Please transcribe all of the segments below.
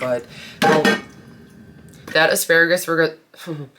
but well, that asparagus we're good.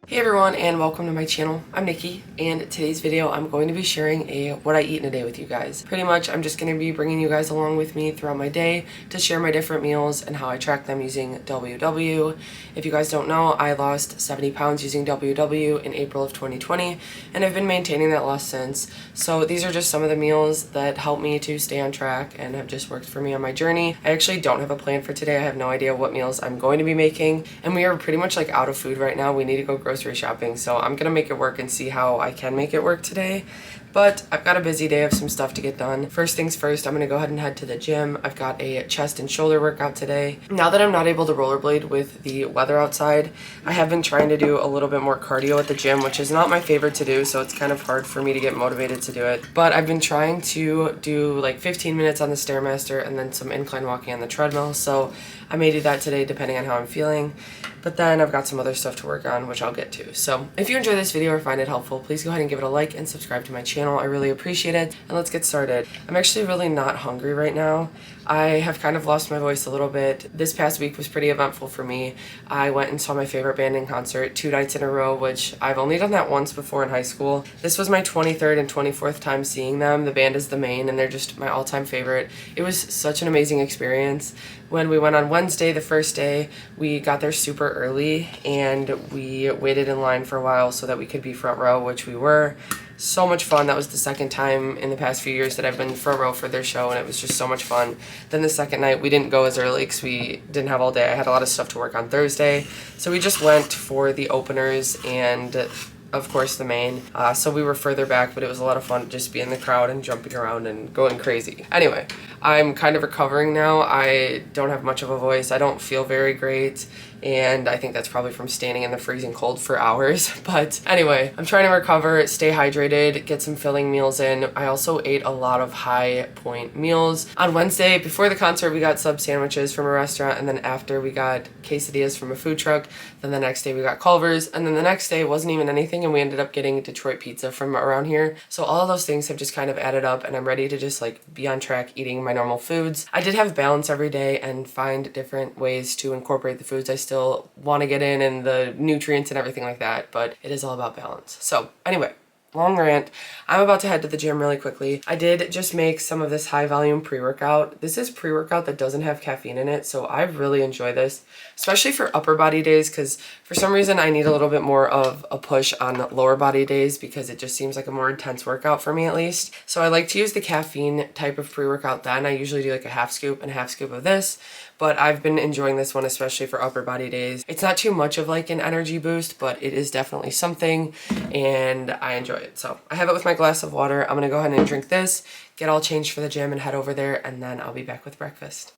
Hey everyone, and welcome to my channel. I'm Nikki, and today's video I'm going to be sharing what I eat in a day with you guys. Pretty much I'm just going to be bringing you guys along with me throughout my day to share my different meals and how I track them using WW. If you guys don't know, I lost 70 pounds using WW in April of 2020, and I've been maintaining that loss since. So these are just some of the meals that help me to stay on track and have just worked for me on my journey. I actually don't have a plan for today. I have no idea what meals I'm going to be making, and we are pretty much like out of food right now. We need to go grocery shopping, so I'm gonna make it work and see how I can make it work today. But I've got a busy day of some stuff to get done. First things first, I'm gonna go ahead and head to the gym. I've got a chest and shoulder workout today. Now that I'm not able to rollerblade with the weather outside, I have been trying to do a little bit more cardio at the gym, which is not my favorite to do, so it's kind of hard for me to get motivated to do it. But I've been trying to do like 15 minutes on the Stairmaster and then some incline walking on the treadmill, so I may do that today depending on how I'm feeling. But then I've got some other stuff to work on, which I'll get to. So if you enjoy this video or find it helpful, please go ahead and give it a like and subscribe to my channel. I really appreciate it. And let's get started. I'm actually really not hungry right now. I have kind of lost my voice a little bit. This past week was pretty eventful for me. I went and saw my favorite band in concert 2 nights in a row, which I've only done that once before in high school. This was my 23rd and 24th time seeing them. The band is the main, and they're just my all-time favorite. It was such an amazing experience. When we went on Wednesday, the first day, we got there super early and we waited in line for a while so that we could be front row, which we were. So much fun. That was the second time in the past few years that I've been front row for their show, and it was just so much fun. Then the second night, we didn't go as early because we didn't have all day. I had a lot of stuff to work on Thursday, so we just went for the openers and of course the main. So we were further back, but it was a lot of fun just being in the crowd and jumping around and going crazy. Anyway, I'm kind of recovering now. I don't have much of a voice. I don't feel very great, and I think that's probably from standing in the freezing cold for hours. But anyway, I'm trying to recover, stay hydrated, get some filling meals in. I also ate a lot of high point meals. On Wednesday, before the concert, we got sub sandwiches from a restaurant, and then after we got quesadillas from a food truck. Then the next day we got Culver's, and then the next day wasn't even anything, and we ended up getting Detroit pizza from around here. So all of those things have just kind of added up, and I'm ready to just like be on track eating my normal foods. I did have balance every day and find different ways to incorporate the foods I still want to get in and the nutrients and everything like that, but it is all about balance. So anyway, long rant. I'm about to head to the gym really quickly. I did just make some of this high volume pre-workout. This is pre-workout that doesn't have caffeine in it, so I really enjoy this, especially for upper body days, because for some reason I need a little bit more of a push on lower body days because it just seems like a more intense workout for me at least. So I like to use the caffeine type of pre-workout then. I usually do like a half scoop and a half scoop of this, but I've been enjoying this one especially for upper body days. It's not too much of like an energy boost, but it is definitely something, and I enjoy it. So I have it with my glass of water. I'm gonna go ahead and drink this, get all changed for the gym, and head over there, and then I'll be back with breakfast.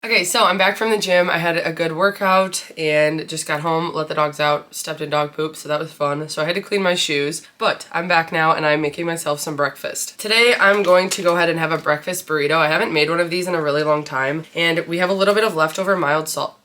Okay, so I'm back from the gym. I had a good workout and just got home, let the dogs out, stepped in dog poop, so that was fun. So I had to clean my shoes, but I'm back now and I'm making myself some breakfast. Today I'm going to go ahead and have a breakfast burrito. I haven't made one of these in a really long time, and we have a little bit of leftover mild salt.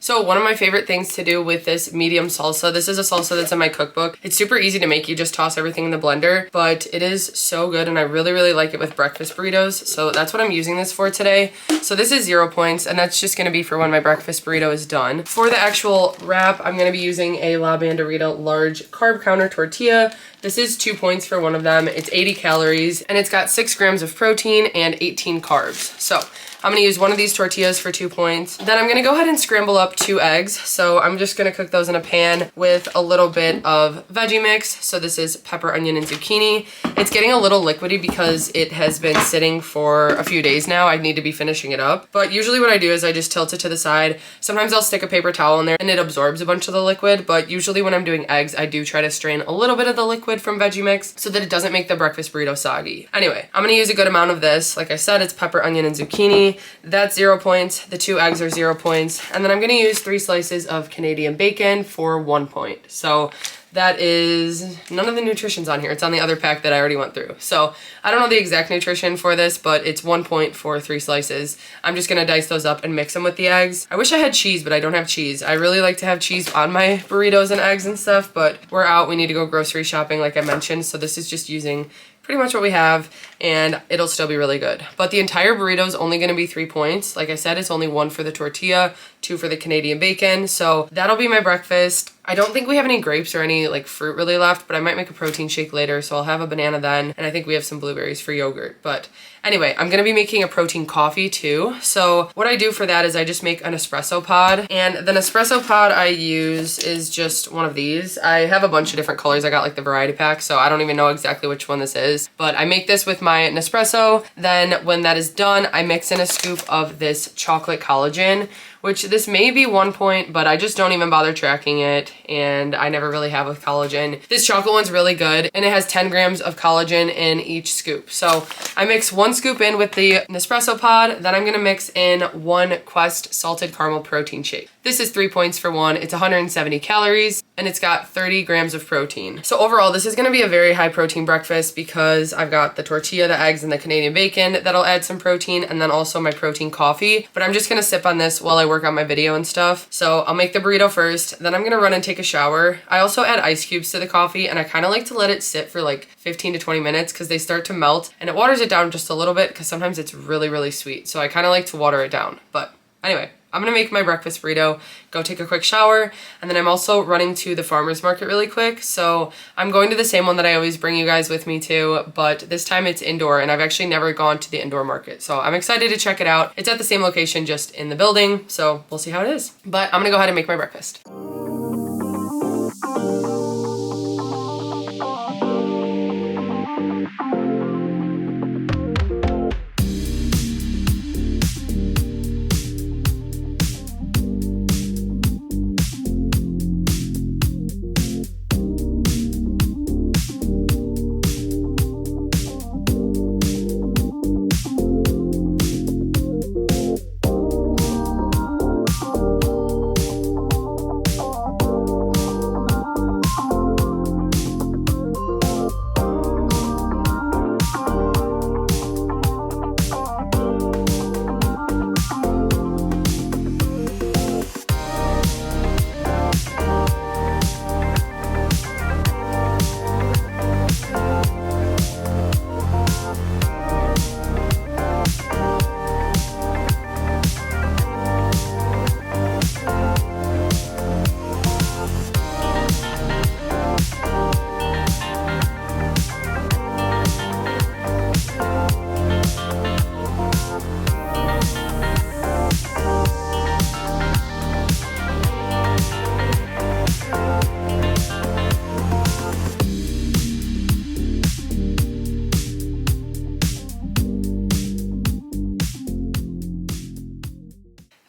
So one of my favorite things to do with this medium salsa, this is a salsa that's in my cookbook. It's super easy to make. You just toss everything in the blender, but it is so good and I really, really like it with breakfast burritos. So that's what I'm using this for today. So this is 0 points, and that's just gonna be for when my breakfast burrito is done. For the actual wrap, I'm gonna be using a La Banderita large carb counter tortilla, This is 2 points for one of them. It's 80 calories and it's got 6 grams of protein and 18 carbs. So I'm gonna use one of these tortillas for 2 points. Then I'm gonna go ahead and scramble up 2 eggs. So I'm just gonna cook those in a pan with a little bit of veggie mix. So this is pepper, onion, and zucchini. It's getting a little liquidy because it has been sitting for a few days now. I need to be finishing it up. But usually what I do is I just tilt it to the side. Sometimes I'll stick a paper towel in there and it absorbs a bunch of the liquid. But usually when I'm doing eggs, I do try to strain a little bit of the liquid from veggie mix so that it doesn't make the breakfast burrito soggy. Anyway, I'm gonna use a good amount of this. Like I said, it's pepper, onion, and zucchini. That's 0 points. The 2 eggs are 0 points. And then I'm gonna use 3 slices of Canadian bacon for 1 point. So that is, none of the nutrition's on here. It's on the other pack that I already went through. So I don't know the exact nutrition for this, but it's 1 point for 3 slices. I'm just gonna dice those up and mix them with the eggs. I wish I had cheese, but I don't have cheese. I really like to have cheese on my burritos and eggs and stuff, but we're out. We need to go grocery shopping like I mentioned. So this is just using pretty much what we have and it'll still be really good. But the entire burrito is only gonna be 3 points. Like I said, it's only 1 for the tortilla, 2 for the Canadian bacon. So that'll be my breakfast. I don't think we have any grapes or any like fruit really left, but I might make a protein shake later. So I'll have a banana then. And I think we have some blueberries for yogurt. But anyway, I'm gonna be making a protein coffee too. So what I do for that is I just make an espresso pod. And the Nespresso pod I use is just one of these. I have a bunch of different colors. I got like the variety pack, so I don't even know exactly which one this is. But I make this with my Nespresso. Then when that is done, I mix in a scoop of this chocolate collagen, which this may be 1 point, but I just don't even bother tracking it, and I never really have with collagen. This chocolate one's really good, and it has 10 grams of collagen in each scoop. So I mix 1 scoop in with the Nespresso pod, then I'm gonna mix in 1 Quest salted caramel protein shake. This is 3 points for 1. It's 170 calories, and it's got 30 grams of protein. So overall, this is gonna be a very high protein breakfast because I've got the tortilla, the eggs, and the Canadian bacon that'll add some protein, and then also my protein coffee. But I'm just gonna sip on this while I work on my video and stuff. So I'll make the burrito first, then I'm gonna run and take a shower. I also add ice cubes to the coffee, and I kind of like to let it sit for like 15 to 20 minutes because they start to melt, and it waters it down just a little bit because sometimes it's really, really sweet. So I kind of like to water it down. But anyway, I'm gonna make my breakfast burrito, go take a quick shower, and then I'm also running to the farmer's market really quick. So I'm going to the same one that I always bring you guys with me to, but this time it's indoor, and I've actually never gone to the indoor market. So I'm excited to check it out. It's at the same location, just in the building, so we'll see how it is. But I'm gonna go ahead and make my breakfast.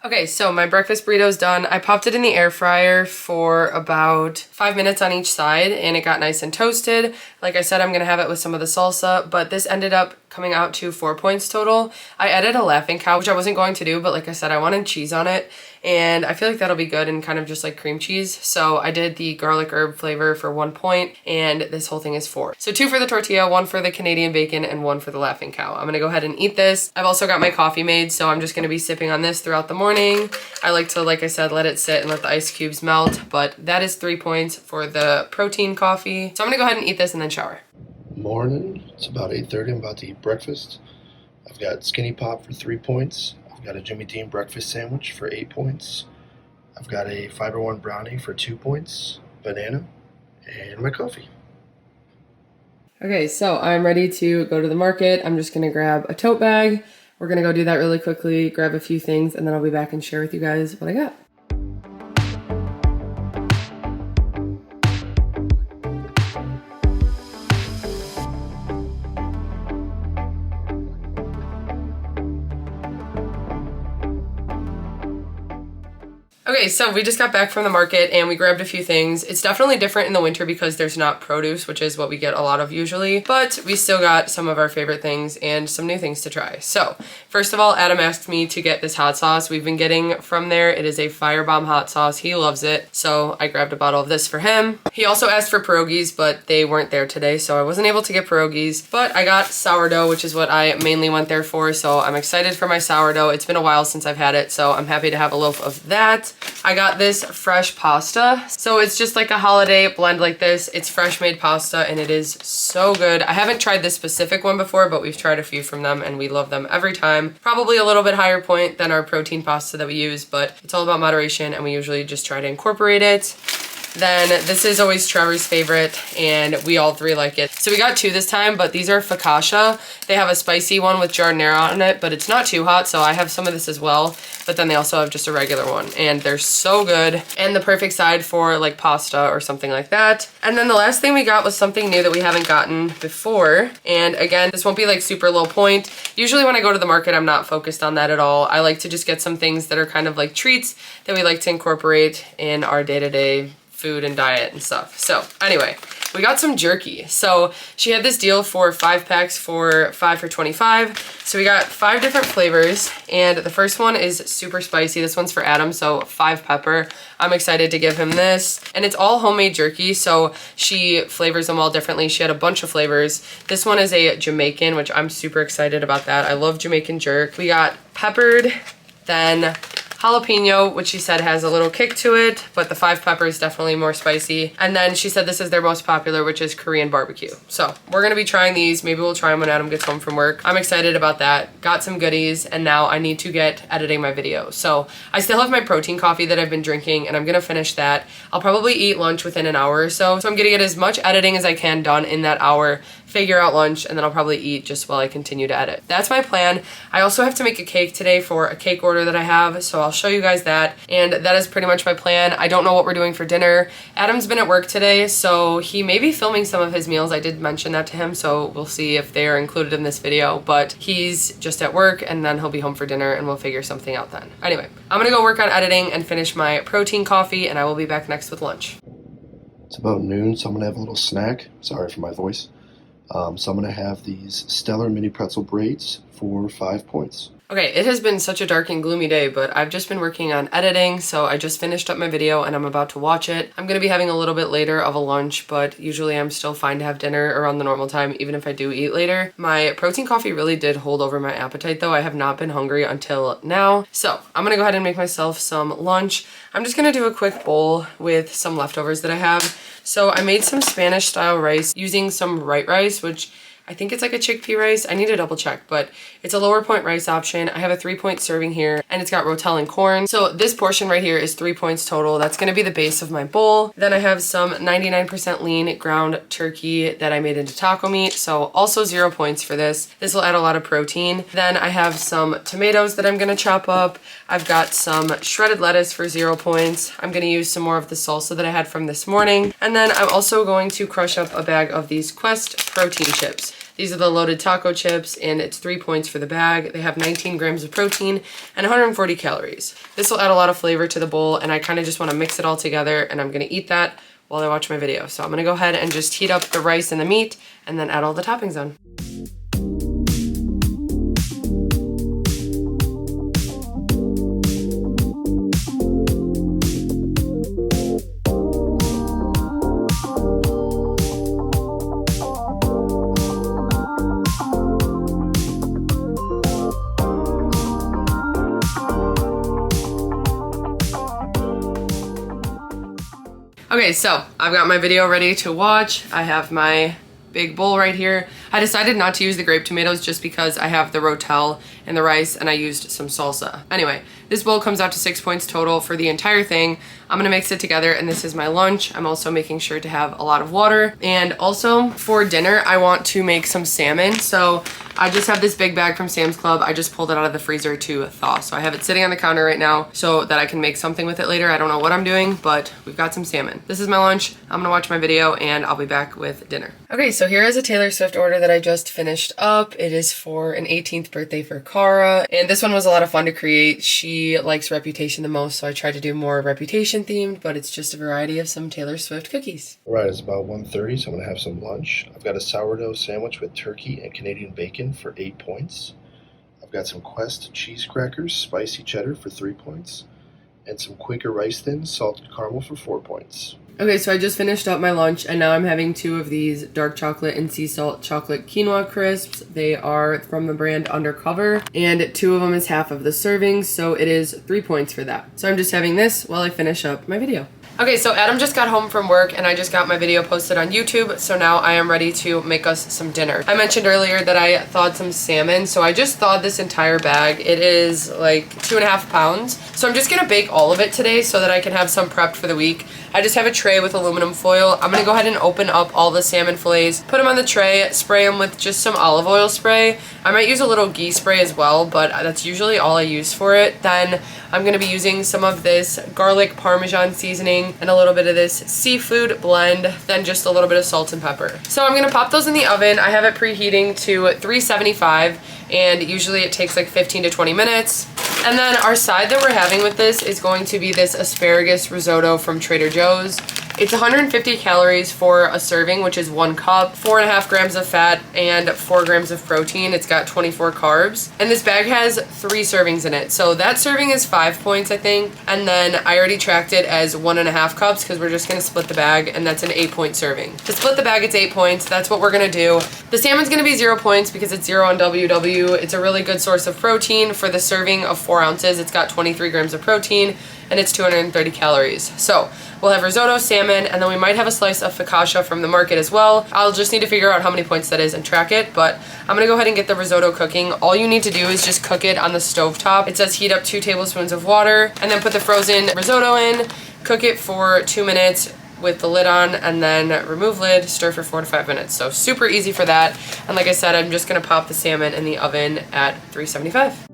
Okay, so my breakfast burrito's done. I popped it in the air fryer for about 5 minutes on each side, and it got nice and toasted. Like I said, I'm gonna have it with some of the salsa, but this ended up coming out to 4 points total. I added a Laughing Cow, which I wasn't going to do, but like I said, I wanted cheese on it, and I feel like that'll be good and kind of just like cream cheese. So I did the garlic herb flavor for 1 point, and this whole thing is 4. So 2 for the tortilla, 1 for the Canadian bacon, and 1 for the Laughing Cow. I'm gonna go ahead and eat this. I've also got my coffee made, so I'm just gonna be sipping on this throughout the morning. I like to, like I said, let it sit and let the ice cubes melt, but that is 3 points for the protein coffee. So I'm gonna go ahead and eat this and then shower. Morning, it's about 8:30. I'm about to eat breakfast. I've got Skinny Pop for 3 points. I've got a Jimmy Dean breakfast sandwich for 8 points. I've got a Fiber One brownie for 2 points, banana, and my coffee. Okay, so I'm ready to go to the market. I'm just gonna grab a tote bag. We're gonna go do that really quickly, grab a few things, and then I'll be back and share with you guys what I got. Okay, so we just got back from the market and we grabbed a few things. It's definitely different in the winter because there's not produce, which is what we get a lot of usually, but we still got some of our favorite things and some new things to try. So first of all, Adam asked me to get this hot sauce we've been getting from there. It is a firebomb hot sauce. He loves it. So I grabbed a bottle of this for him. He also asked for pierogies, but they weren't there today, so I wasn't able to get pierogies, but I got sourdough, which is what I mainly went there for. So I'm excited for my sourdough. It's been a while since I've had it, so I'm happy to have a loaf of that. I got this fresh pasta. So it's just like a holiday blend like this. It's fresh made pasta and it is so good. I haven't tried this specific one before, but we've tried a few from them and we love them every time. Probably a little bit higher point than our protein pasta that we use, but it's all about moderation and we usually just try to incorporate it. Then this is always Trevor's favorite and we all three like it. So we got two this time, but these are focaccia. They have a spicy one with giardiniera on it, but it's not too hot, so I have some of this as well. But then they also have just a regular one and they're so good and the perfect side for like pasta or something like that. And then the last thing we got was something new that we haven't gotten before. And again, this won't be like super low point. Usually when I go to the market, I'm not focused on that at all. I like to just get some things that are kind of like treats that we like to incorporate in our day-to-day food and diet and stuff. So anyway, we got some jerky. So she had this deal for 5 packs for 5 for $25. So we got 5 different flavors and the first one is super spicy. This one's for Adam, so 5 pepper. I'm excited to give him this. And it's all homemade jerky, so she flavors them all differently. She had a bunch of flavors. This one is a Jamaican, which I'm super excited about that. I love Jamaican jerk. We got peppered, then jalapeno, which she said has a little kick to it, but the 5 pepper is definitely more spicy. And then she said this is their most popular, which is Korean barbecue. So we're gonna be trying these. Maybe we'll try them when Adam gets home from work. I'm excited about that. Got some goodies, and now I need to get editing my video. So I still have my protein coffee that I've been drinking, and I'm gonna finish that. I'll probably eat lunch within an hour or so. So I'm gonna get as much editing as I can done in that hour, figure out lunch, and then I'll probably eat just while I continue to edit. That's my plan. I also have to make a cake today for a cake order that I have, so I'll show you guys that. And that is pretty much my plan. I don't know what we're doing for dinner. Adam's been at work today, so he may be filming some of his meals. I did mention that to him, so we'll see if they are included in this video, but he's just at work and then he'll be home for dinner and we'll figure something out then. Anyway, I'm gonna go work on editing and finish my protein coffee and I will be back next with lunch. It's about noon, so I'm gonna have a little snack. Sorry for my voice. So I'm gonna have these stellar mini pretzel braids for 5 points. Okay, it has been such a dark and gloomy day, but I've just been working on editing, so I just finished up my video and I'm about to watch it. I'm gonna be having a little bit later of a lunch, but usually I'm still fine to have dinner around the normal time, even if I do eat later. My protein coffee really did hold over my appetite though. I have not been hungry until now. So I'm gonna go ahead and make myself some lunch. I'm just gonna do a quick bowl with some leftovers that I have. So I made some Spanish style rice using some white rice, which I think it's like a chickpea rice. I need to double check, but it's a lower point rice option. I have a 3-point serving here and it's got rotel and corn. So this portion right here is 3 points total. That's gonna be the base of my bowl. Then I have some 99% lean ground turkey that I made into taco meat. So also 0 points for this. This will add a lot of protein. Then I have some tomatoes that I'm gonna chop up. I've got some shredded lettuce for 0 points. I'm gonna use some more of the salsa that I had from this morning. And then I'm also going to crush up a bag of these Quest protein chips. These are the loaded taco chips and it's 3 points for the bag. They have 19 grams of protein and 140 calories. This will add a lot of flavor to the bowl and I kind of just want to mix it all together and I'm going to eat that while I watch my video. So I'm going to go ahead and just heat up the rice and the meat and then add all the toppings on. Okay, so I've got my video ready to watch. I have my big bowl right here. I decided not to use the grape tomatoes just because I have the rotel and the rice and I used some salsa. Anyway, this bowl comes out to 6 points total for the entire thing. I'm gonna mix it together and this is my lunch. I'm also making sure to have a lot of water. And also for dinner, I want to make some salmon. So I just have this big bag from Sam's Club. I just pulled it out of the freezer to thaw. So I have it sitting on the counter right now so that I can make something with it later. I don't know what I'm doing, but we've got some salmon. This is my lunch. I'm gonna watch my video and I'll be back with dinner. Okay, so here is a Taylor Swift order that I just finished up. It is for an 18th birthday for Cara. And this one was a lot of fun to create. She likes Reputation the most, so I tried to do more Reputation themed, but it's just a variety of some Taylor Swift cookies. All right, it's about 1:30, so I'm gonna have some lunch. I've got a sourdough sandwich with turkey and Canadian bacon for 8 points. I've got some Quest cheese crackers, spicy cheddar for 3 points, and some Quaker rice thins, salted caramel for 4 points. Okay, so I just finished up my lunch and now I'm having 2 of these dark chocolate and sea salt chocolate quinoa crisps. They are from the brand Undercover and 2 of them is half of the serving, so it is 3 points for that. So I'm just having this while I finish up my video. Okay, so Adam just got home from work and I just got my video posted on YouTube, so now I am ready to make us some dinner. I mentioned earlier that I thawed some salmon, so I just thawed this entire bag. It is like 2.5 pounds. So I'm just gonna bake all of it today so that I can have some prepped for the week. I just have a tray with aluminum foil. I'm gonna go ahead and open up all the salmon fillets, put them on the tray, spray them with just some olive oil spray. I might use a little ghee spray as well, but that's usually all I use for it. Then I'm gonna be using some of this garlic parmesan seasoning and a little bit of this seafood blend, then just a little bit of salt and pepper. So I'm gonna pop those in the oven. I have it preheating to 375 and usually it takes like 15 to 20 minutes. And then our side that we're having with this is going to be this asparagus risotto from Trader Joe's. It's 150 calories for a serving, which is 1 cup, 4.5 grams of fat, and 4 grams of protein. It's got 24 carbs. And this bag has 3 servings in it. So that serving is 5 points, I think. And then I already tracked it as 1.5 cups because we're just gonna split the bag, and that's an 8-point serving. To split the bag, it's 8 points. That's what we're gonna do. The salmon's gonna be 0 points because it's 0 on WW. It's a really good source of protein. For the serving of 4 ounces, it's got 23 grams of protein, and it's 230 calories. So we'll have risotto, salmon, and then we might have a slice of focaccia from the market as well. I'll just need to figure out how many points that is and track it, but I'm gonna go ahead and get the risotto cooking. All you need to do is just cook it on the stovetop. It says heat up 2 tablespoons of water, and then put the frozen risotto in, cook it for 2 minutes with the lid on, and then remove lid, stir for 4 to 5 minutes. So super easy for that. And like I said, I'm just gonna pop the salmon in the oven at 375.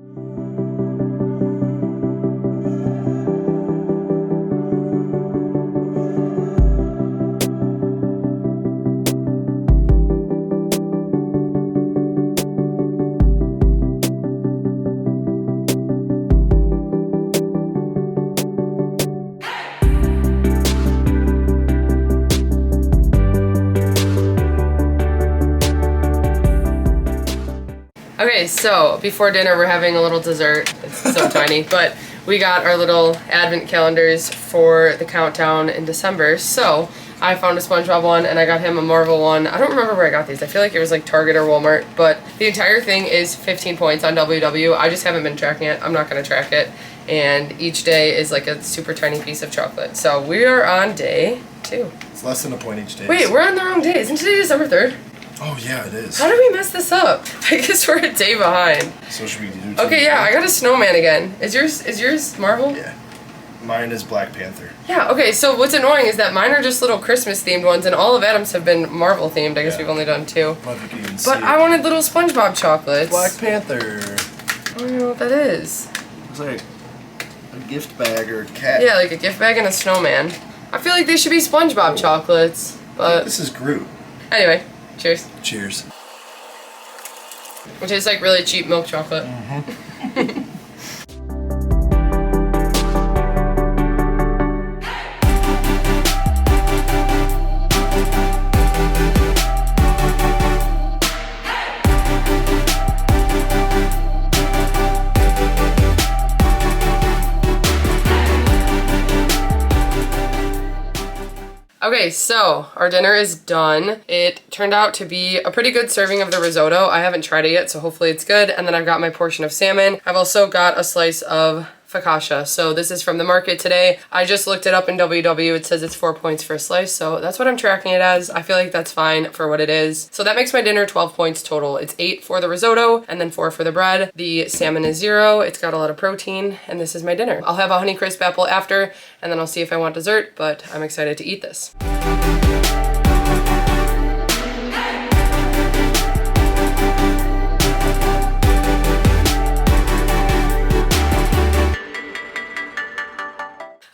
Okay, so before dinner we're having a little dessert. It's so tiny, but we got our little advent calendars for the countdown in December. So I found a SpongeBob one and I got him a Marvel one. I don't remember where I got these. I feel like it was like Target or Walmart, but the entire thing is 15 points on WW. I just haven't been tracking it. I'm not gonna track it. And each day is like a super tiny piece of chocolate. So we are on day 2. It's less than a point each day. Wait, we're on the wrong day. Isn't today December 3rd? Oh yeah, it is. How did we mess this up? I guess we're a day behind. So should we do? Okay, yeah, I got a snowman again. Is yours Marvel? Yeah. Mine is Black Panther. Yeah. Okay. So what's annoying is that mine are just little Christmas themed ones, and all of Adam's have been Marvel themed. I guess we've only done 2. But I wanted little SpongeBob chocolates. Black Panther. I don't know what that is. It's like a gift bag or a cat. Yeah, like a gift bag and a snowman. I feel like they should be SpongeBob chocolates, but This is Groot. anyway. Cheers. Cheers. It tastes like really cheap milk chocolate. Okay, so our dinner is done. It turned out to be a pretty good serving of the risotto. I haven't tried it yet, so hopefully it's good. And then I've got my portion of salmon. I've also got a slice of focaccia. So this is from the market today. I just looked it up in WW. It says it's 4 points for a slice, so that's what I'm tracking it as. I feel like that's fine for what it is. So that makes my dinner 12 points total. It's 8 for the risotto and then 4 for the bread. The salmon is 0. It's got a lot of protein, and this is my dinner. I'll have a Honeycrisp apple after, and then I'll see if I want dessert, but I'm excited to eat this.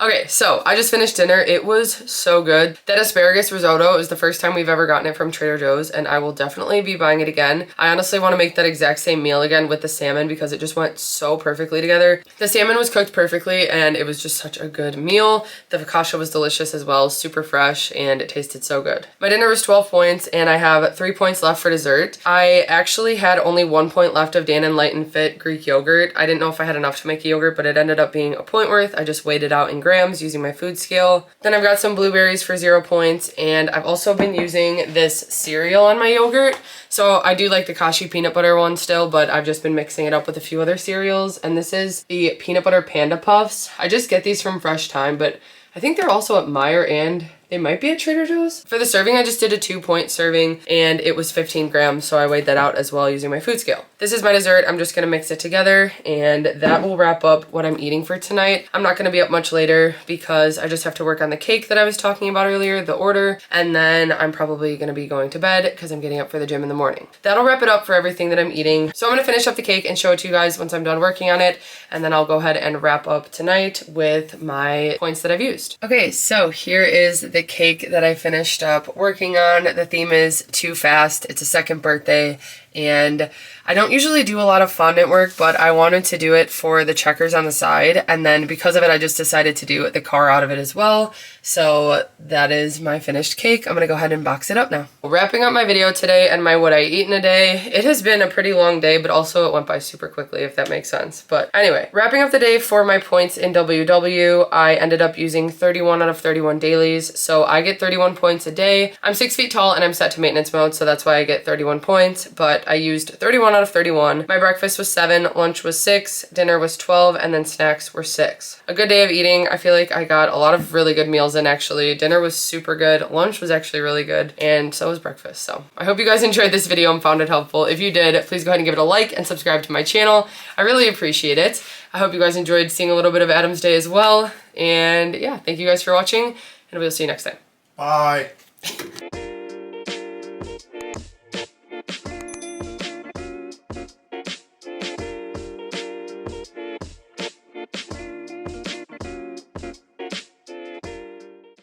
Okay, so I just finished dinner. It was so good. That asparagus risotto is the first time we've ever gotten it from Trader Joe's, and I will definitely be buying it again. I honestly want to make that exact same meal again with the salmon because it just went so perfectly together. The salmon was cooked perfectly, and it was just such a good meal. The focaccia was delicious as well, super fresh, and it tasted so good. My dinner was 12 points, and I have 3 points left for dessert. I actually had only 1 point left of damnlilt Greek yogurt. I didn't know if I had enough to make a yogurt, but it ended up being a point worth. I just weighed it out in grams using my food scale. Then I've got some blueberries for 0 points, and I've also been using this cereal on my yogurt. So I do like the Kashi peanut butter one still, but I've just been mixing it up with a few other cereals, and this is the peanut butter panda puffs. I just get these from Fresh Time, but I think they're also at Meijer and they might be at Trader Joe's. For the serving, I just did a 2-point serving, and it was 15 grams, so I weighed that out as well using my food scale. This is my dessert. I'm just gonna mix it together, and that will wrap up what I'm eating for tonight. I'm not gonna be up much later because I just have to work on the cake that I was talking about earlier, the order, and then I'm probably gonna be going to bed because I'm getting up for the gym in the morning. That'll wrap it up for everything that I'm eating. So I'm gonna finish up the cake and show it to you guys once I'm done working on it, and then I'll go ahead and wrap up tonight with my points that I've used. Okay, so here is the cake that I finished up working on. The theme is Too Fast. It's a second birthday, and I don't usually do a lot of fondant work, but I wanted to do it for the checkers on the side, and then because of it, I just decided to do the car out of it as well. So that is my finished cake. I'm gonna go ahead and box it up now. Wrapping up my video today and my what I eat in a day. It has been a pretty long day, but also it went by super quickly, if that makes sense. But anyway, wrapping up the day for my points in WW, I ended up using 31 out of 31 dailies, so I get 31 points a day. I'm 6 feet tall and I'm set to maintenance mode, so that's why I get 31 points, but I used 31 out of 31. My breakfast was 7, lunch was 6, dinner was 12, and then snacks were 6. A good day of eating. I feel like I got a lot of really good meals in actually. Dinner was super good, lunch was actually really good, and so was breakfast. So I hope you guys enjoyed this video and found it helpful. If you did, please go ahead and give it a like and subscribe to my channel. I really appreciate it. I hope you guys enjoyed seeing a little bit of Adam's day as well. And yeah, thank you guys for watching, and we'll see you next time. Bye.